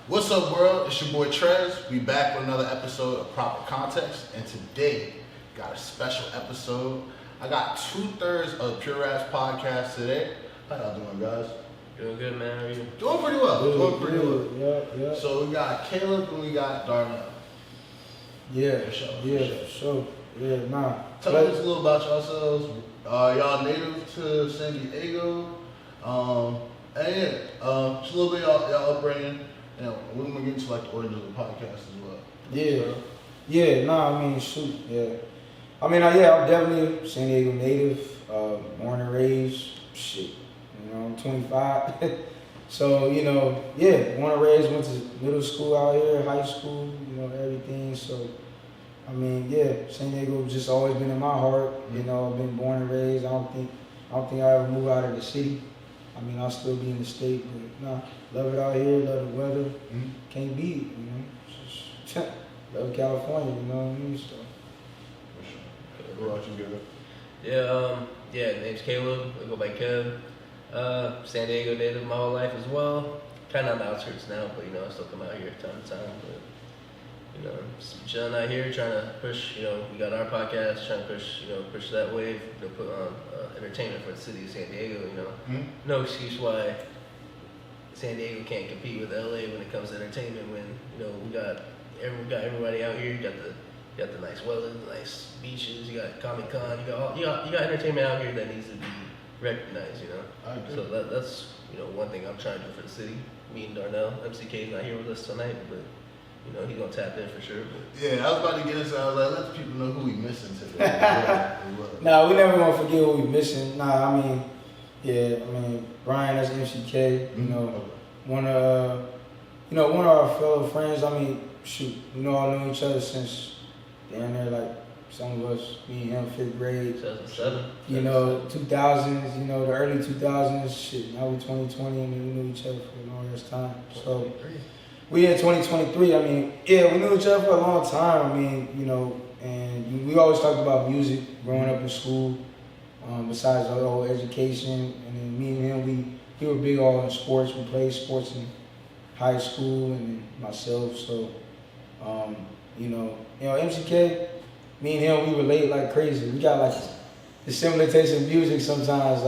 What's up, world? It's your boy Trez. We back with another episode of Proper Context, and today got a special episode. I got 2/3 of Pure Raps podcast today. How y'all doing, guys? Doing good, man. How are you? Doing pretty well. Doing pretty well. Yeah. So we got Caleb and we got Darnell. Yeah, For sure. Yeah, nah. Tell us a little about yourselves. Y'all native to San Diego. Just a little bit y'all upbringing. And we're gonna get into like the origins of the podcast as well. I'm definitely a San Diego native, born and raised. I'm 25. So, born and raised, went to middle school out here, high school, everything. So, San Diego just always been in my heart. I've been born and raised. I don't think I'll ever move out of the city. I'll still be in the state, but love it out here, love the weather. Can't beat it, Just love California, So. For sure. What about you, Gilbert? Name's Caleb. I go by Kev. San Diego native my whole life as well. Kind of on the outskirts now, but I still come out here time to time. But just chilling out here, trying to push. We got our podcast, trying to push that wave. Put on entertainment for the city of San Diego. No excuse why San Diego can't compete with LA when it comes to entertainment. When we got everybody out here. You got the nice weather, the nice beaches. You got Comic Con. You got entertainment out here that needs to be recognized. I agree. So that's one thing I'm trying to do for the city. Me and Darnell, MCK is not here with us tonight, but he's gonna tap in for sure. But. Yeah, I was about to get into. I was like, let the people know who we missing today. We never gonna forget who we missing. Brian, that's MCK. One of our fellow friends. We all know each other since down there, like some of us, me and him, 5th grade. 2007. 2000s. The early 2000s. Now we 2020, and we knew each other for a long time. So. We in 2023, we knew each other for a long time, and we always talked about music growing up in school, besides the whole education, and then me and him, we were big all in sports. We played sports in high school, and then myself, so, MCK, me and him, we relate like crazy. We got like the similar taste in music sometimes,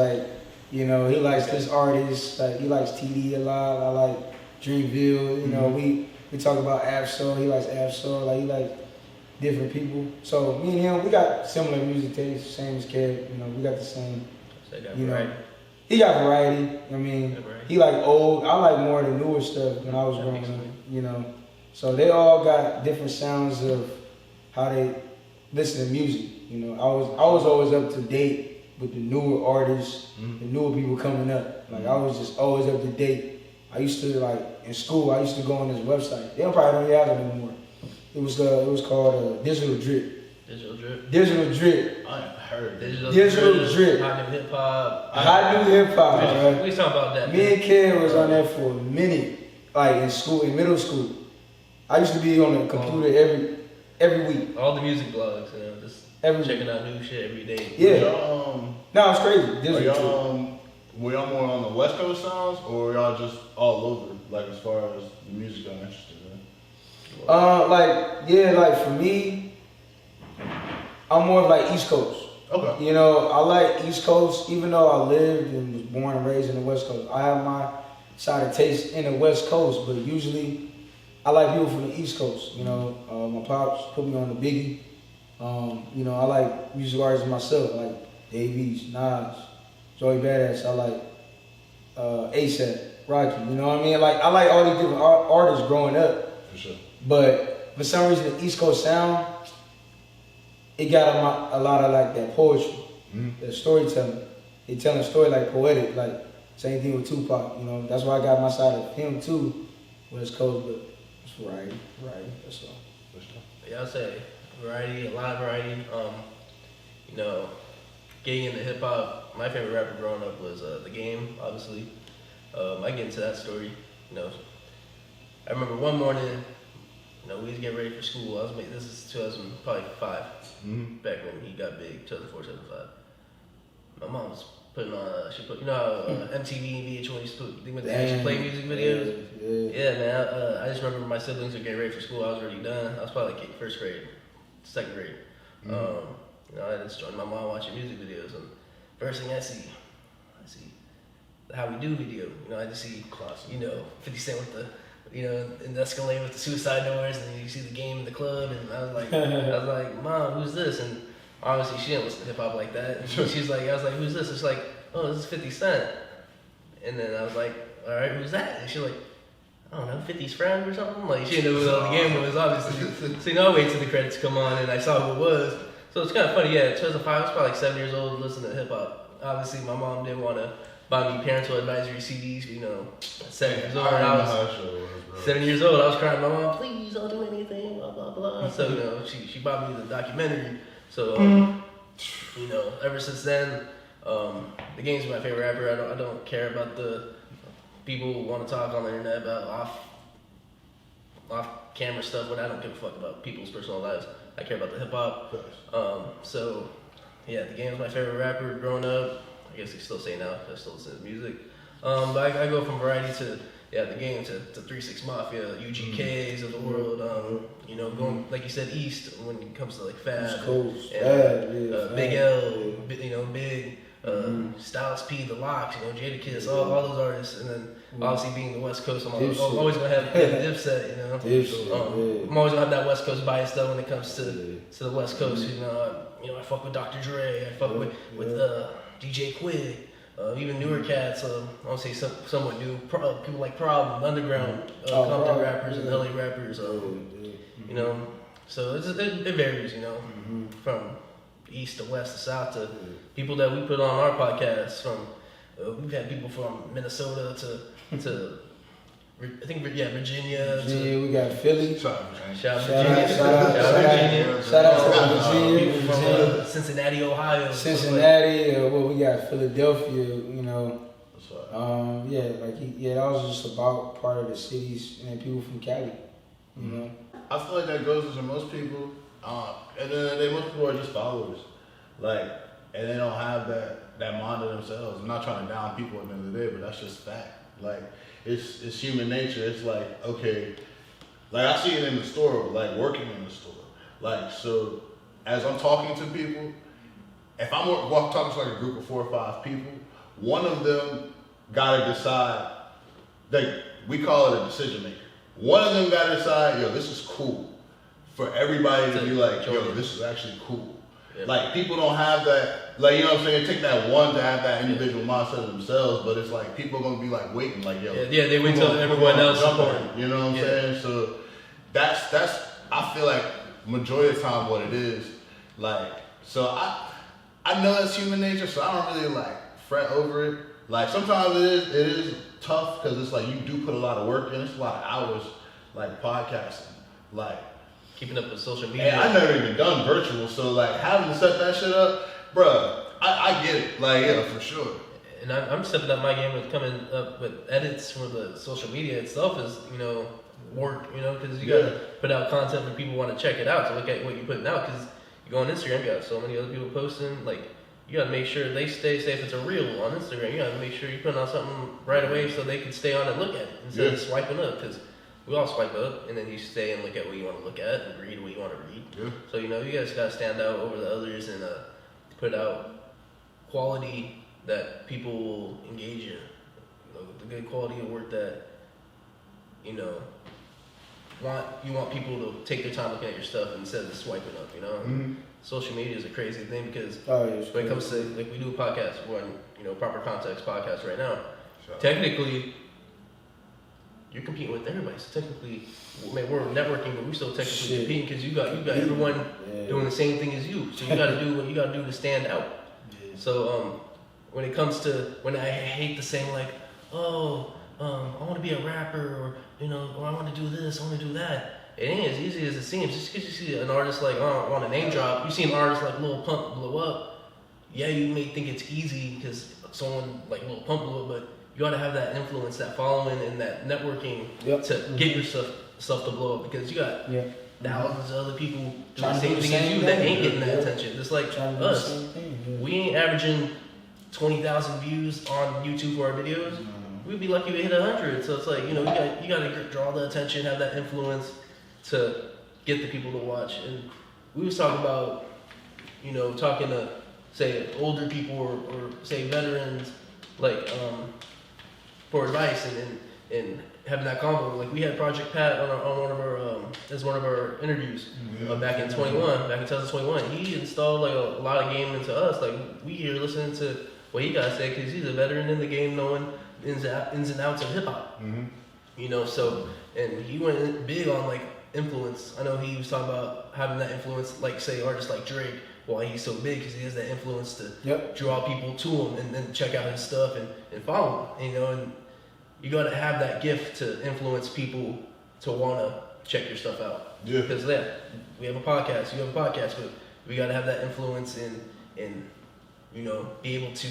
he likes this artist, he likes TD a lot, I like Dreamville, we talk about Absol, he likes Absol, he likes different people. So me and him, we got similar music tastes, same as Kev, we got the same, variety. He got variety, he like old, I like more of the newer stuff when I was growing up, So they all got different sounds of how they listen to music, I was always up to date with the newer artists, the newer people coming up, I was just always up to date. I used to in school. I used to go on this website. They probably don't have it anymore. It was called Digital Drip. Digital Drip. I ain't heard Digital Drip. Hot New Hip Hop. Hot New Hip Hop. Right? We talking about that. Me and Ken was on there for a minute, in school, in middle school. I used to be on the computer every week. All the music blogs, just checking out new shit every day. Yeah. It's crazy. Digital Drip. Were y'all more on the West Coast sounds, or were y'all just all over, as far as the music y'all interested in? For me, I'm more of East Coast. Okay. I like East Coast, even though I lived and was born and raised in the West Coast. I have my side of taste in the West Coast, but usually I like people from the East Coast. My pops put me on the Biggie. I like music artists myself, like Dave East, Nas, Joey Badass. I like ASAP, Rocky. I like all these different artists growing up. For sure. But for some reason, the East Coast sound, it got a lot of that poetry, the storytelling. They telling a story poetic, same thing with Tupac. That's why I got my side of him too, West Coast. But it's variety. That's all. For sure. Yeah, I'll say variety, a lot of variety. Getting into hip hop, my favorite rapper growing up was The Game, obviously. I get into that story. I remember one morning, we was getting ready for school. This is 2005, back when he got big, 2004, 2005. My mom was putting on, she put, MTV and VH1 used to put, they went to actually play music videos. Yeah, man. I just remember my siblings were getting ready for school. I was already done. I was probably like first grade, second grade. I just joined my mom watching music videos, and first thing I see the How We Do video. I just see, 50 Cent with the, in the Escalade with the suicide doors, and then you see the Game in the club, and I was like, Mom, who's this? And obviously she didn't listen to hip hop like that. And she's like, I was like, who's this? It's like, oh, this is 50 Cent. And then I was like, all right, who's that? And she's like, I don't know, 50's friend or something? Like, she didn't know who the Game was, obviously. So, I wait till the credits come on, and I saw who it was. So it's kind of funny, yeah, 2005, I was probably like 7 years old listening to hip hop. Obviously, my mom didn't want to buy me parental advisory CDs, at 7 years old. I was 7 years old, I was crying, my mom, please don't do anything, blah, blah, blah. So, she bought me the documentary. So, ever since then, the Game's my favorite rapper. I don't care about the people who want to talk on the internet about off camera stuff, but I don't give a fuck about people's personal lives. I care about the hip hop. So yeah, the Game's my favorite rapper growing up. I guess they still say now, I still listen to music. But I go from variety to the Game to 3 6 Mafia, UGKs of the world. Going like you said east when it comes to like Fab, and, Big L, Big. Styles P, The Locks, Jada Kiss, all those artists, and then obviously being the West Coast, I'm always gonna have Dipset, I'm always gonna have that West Coast bias though when it comes to the West Coast. I fuck with Dr. Dre, I fuck with DJ Quick, even newer cats. I don't say somewhat new. People like Problem, Underground, Compton rappers and LA rappers. So it varies, from east to west to south to people that we put on our podcast. We've had people from Minnesota to I think Virginia. We got Philly. Shout out Virginia. Shout out to Virginia. People from Cincinnati, Ohio. Cincinnati. We got Philadelphia. That was just about part of the cities, and then people from Cali. I feel like that goes to most people. And then most people are just followers, and they don't have that mind of themselves. I'm not trying to down people at the end of the day, but that's just fact. It's human nature. It's okay, I see it in the store, working in the store. So as I'm talking to people, if I'm talking to a group of 4 or 5 people, one of them gotta decide. We call it a decision maker. One of them gotta decide, this is cool. For everybody to be this is actually cool. Yeah. People don't have that, you know what I'm saying? It take that one to have that individual mindset of themselves, but it's people are gonna be waiting, they wait till everyone else support. You know what I'm saying? So that's I feel like majority of the time what it is. So I know it's human nature, so I don't really fret over it. Sometimes it is tough because it's you do put a lot of work in, it's a lot of hours, podcasting, keeping up with social media. I've never even done virtual, so having to set that shit up, bruh, I get it, for sure. And I'm stepping up my game with coming up with edits for the social media itself is, work, because you gotta put out content when people want to check it out to look at what you're putting out, because you go on Instagram, you got so many other people posting, you gotta make sure they stay, say if it's a reel on Instagram, you gotta make sure you're putting out something right away so they can stay on and look at it instead of swiping up, because we all swipe up, and then you stay and look at what you want to look at and read what you want to read. Yeah. So, you guys got to stand out over the others and put out quality that people will engage in. The good quality of work that, you want people to take their time looking at your stuff instead of swiping up, Mm-hmm. Social media is a crazy thing because when it comes to, we do a podcast, we're on, Proper Context podcast right now. Technically, you're competing with everybody. So technically, we're networking, but we're still technically competing because you got everyone doing the same thing as you. So you got to do what you got to do to stand out. Yeah. So when it comes to when I hate the saying I want to be a rapper or I want to do this, I want to do that. It ain't as easy as it seems. Just because you see an artist I want to name drop, you see an artist like Lil Pump blow up. Yeah, you may think it's easy because someone like Lil Pump blew up, but you got to have that influence, that following, and that networking to get yourself to blow up because you got thousands of other people doing the same thing as you that ain't getting that attention. Just like us, we ain't averaging 20,000 views on YouTube for our videos, we'd be lucky to hit 100. So it's like, you gotta draw the attention, have that influence to get the people to watch. And we was talking about, talking to say older people or say veterans, like for advice and having that convo. Like we had Project Pat on one of our as one of our interviews back in 2021. He installed like a lot of game into us. Like we here listening to what he got to say because he's a veteran in the game, knowing ins and outs of hip hop. So and he went big on like influence. I know he was talking about having that influence, like say artists like Drake. Why he's so big because he has that influence to draw people to him and then check out his stuff and follow him. And you got to have that gift to influence people to want to check your stuff out. Yeah. Because we have a podcast, you have a podcast, but we got to have that influence and be able to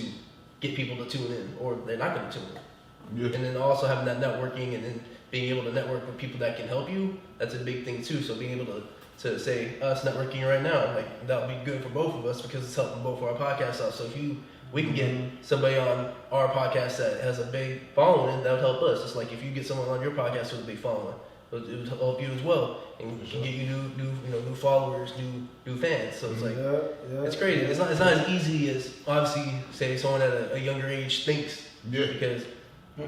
get people to tune in, or they're not going to tune in. Yeah. And then also having that networking and then being able to network with people that can help you, that's a big thing too. So being able to say us networking right now, like that would be good for both of us because it's helping both of our podcasts out. So if we can get somebody on our podcast that has a big following, that would help us. It's like if you get someone on your podcast with a big following, it would help you as well, and can get you new followers, new fans. So it's like it's crazy. It's not as easy as obviously say someone at a younger age thinks. Yeah. Because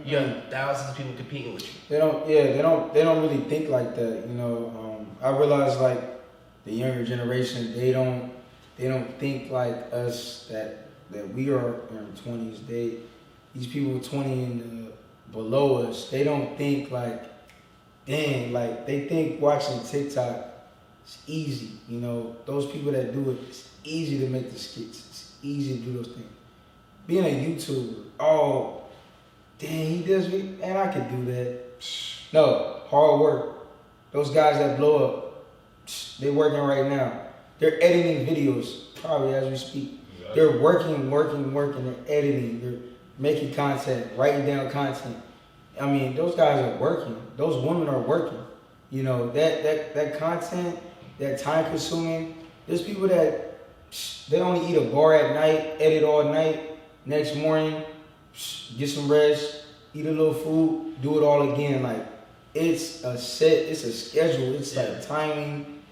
you got thousands of people competing with you. They don't really think like that. I realize like the younger generation, they don't think like us that we are in our 20s. These people 20 and below us, they don't think like, dang, like they think watching TikTok is easy. Those people that do it, it's easy to make the skits. It's easy to do those things. Being a YouTuber, dang, he does me, man, I could do that. No, hard work. Those guys that blow up, they're working right now. They're editing videos, probably as we speak. They're working, they're editing, they're making content, writing down content. I mean, those guys are working. Those women are working. That content, that time consuming, there's people that they only eat a bar at night, edit all night, next morning, get some rest, eat a little food, do it all again. Like, it's a schedule. It's like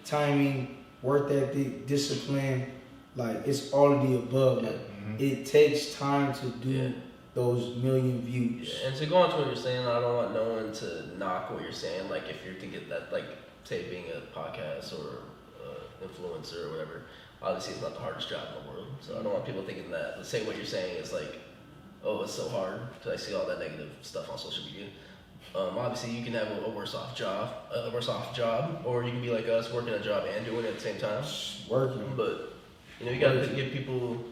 timing, work ethic, discipline. Like, it's all of the above. Like, it takes time to do those million views. Yeah, and to go on to what you're saying, I don't want no one to knock what you're saying. Like, if you're thinking that, like, say being a podcast or influencer or whatever, obviously it's not the hardest job in the world. So I don't want people thinking that. Let's say what you're saying is like, oh, it's so hard because I see all that negative stuff on social media. Obviously, you can have a worse off job, or you can be like us, working a job and doing it at the same time. Working, but you got to give people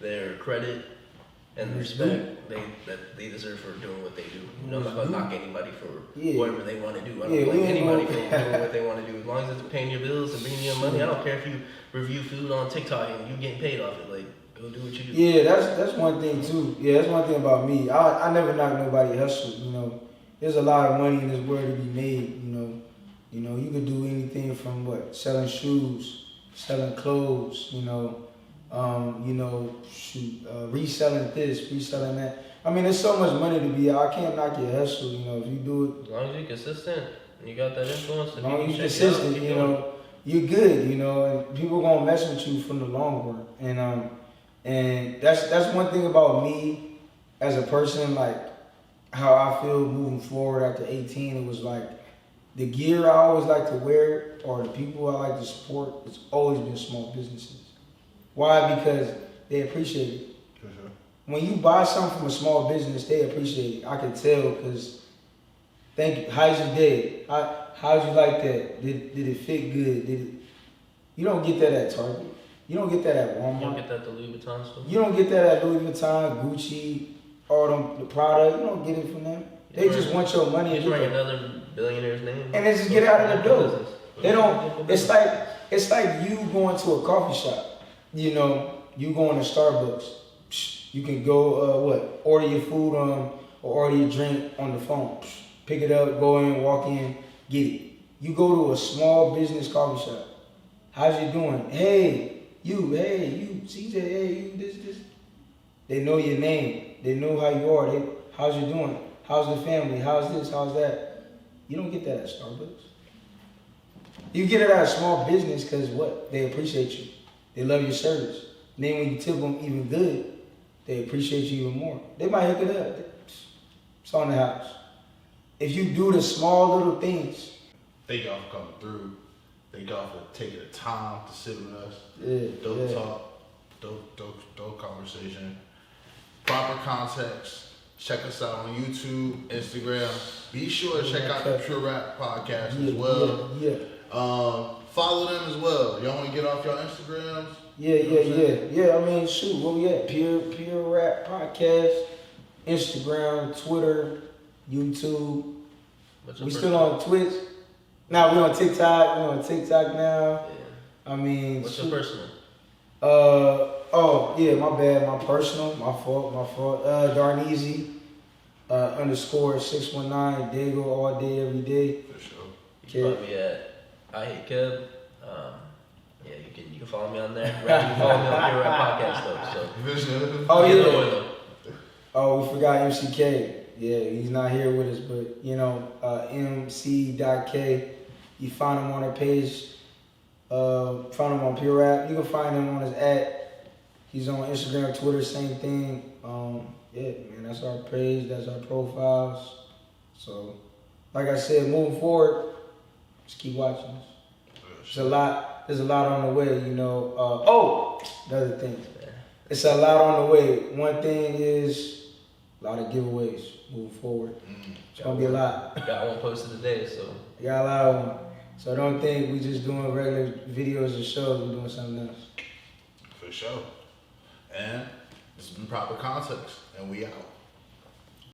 their credit and the respect that they deserve for doing what they do. I'm not gonna knock anybody for whatever they want to do. I don't blame anybody for doing what they want to do. As long as it's paying your bills and bringing you money, I don't care if you review food on TikTok and you getting paid off it. Like, go do what you do. Yeah, that's one thing too. Yeah, that's one thing about me. I never knock nobody hustle. There's a lot of money in this world to be made. You could do anything from selling shoes, selling clothes. Reselling this, reselling that. I mean, there's so much money to be out. I can't knock your hustle. If you do it, as long as you're consistent and you got that influence. As long as you're consistent, you're good. And people gonna mess with you from the long run. And that's one thing about me as a person, like how I feel moving forward after 18. It was like the gear I always like to wear or the people I like to support, it's always been small businesses. Why? Because they appreciate it. For sure. When you buy something from a small business, they appreciate it. I can tell because thank you. How's your day? How'd you like that? Did it fit good? You don't get that at Target. You don't get that at Walmart. You don't get that at the Louis Vuitton store. You don't get that at Louis Vuitton, Gucci, all the product. You don't get it from them. They just want your money. Just write another billionaire's name. And they just get out of the door. They don't. It's like you going to a coffee shop. You going to Starbucks. You can go order your food or order your drink on the phone. Pick it up, go in, walk in, get it. You go to a small business coffee shop. How's you doing? Hey, you, CJ, hey, you, this. They know your name. They know how you are. How's you doing? How's the family? How's this? How's that? You don't get that at Starbucks. You get it at a small business because what? They appreciate you. They love your service. And then when you tip them even good, they appreciate you even more. They might hook it up. It's on the house. If you do the small little things. Thank y'all for coming through. Thank y'all for taking the time to sit with us. Dope talk. Dope conversation. Proper context. Check us out on YouTube, Instagram. Be sure to check out the Pure Rap podcast as well. Follow them as well. Y'all want to get off your Instagrams? Yeah. I mean, shoot, where we at? Pure Rap podcast, Instagram, Twitter, YouTube. We still on Twitch. Now we on TikTok. We're on TikTok now. Yeah. I mean, what's your personal? My bad. My personal. My fault. Darneezy _ 619 Dago all day every day. For sure. You can find me at I Hate Keb. You can follow me on there. You can follow me on Pure Rap Podcast though. Oh, we forgot MCK. Yeah, he's not here with us, but MC.K. You find him on our page. Find him on Pure Rap. You can find him on his He's on Instagram, Twitter, same thing. That's our page. That's our profiles. So, like I said, moving forward, just keep watching us. There's a lot on the way, the other thing. It's a lot on the way. One thing is a lot of giveaways moving forward. It's going to be a lot. Got one posted today, so. Got a lot of them. So don't think we just doing regular videos or shows. We're doing something else. For sure. And this has been Proper Context, and we out.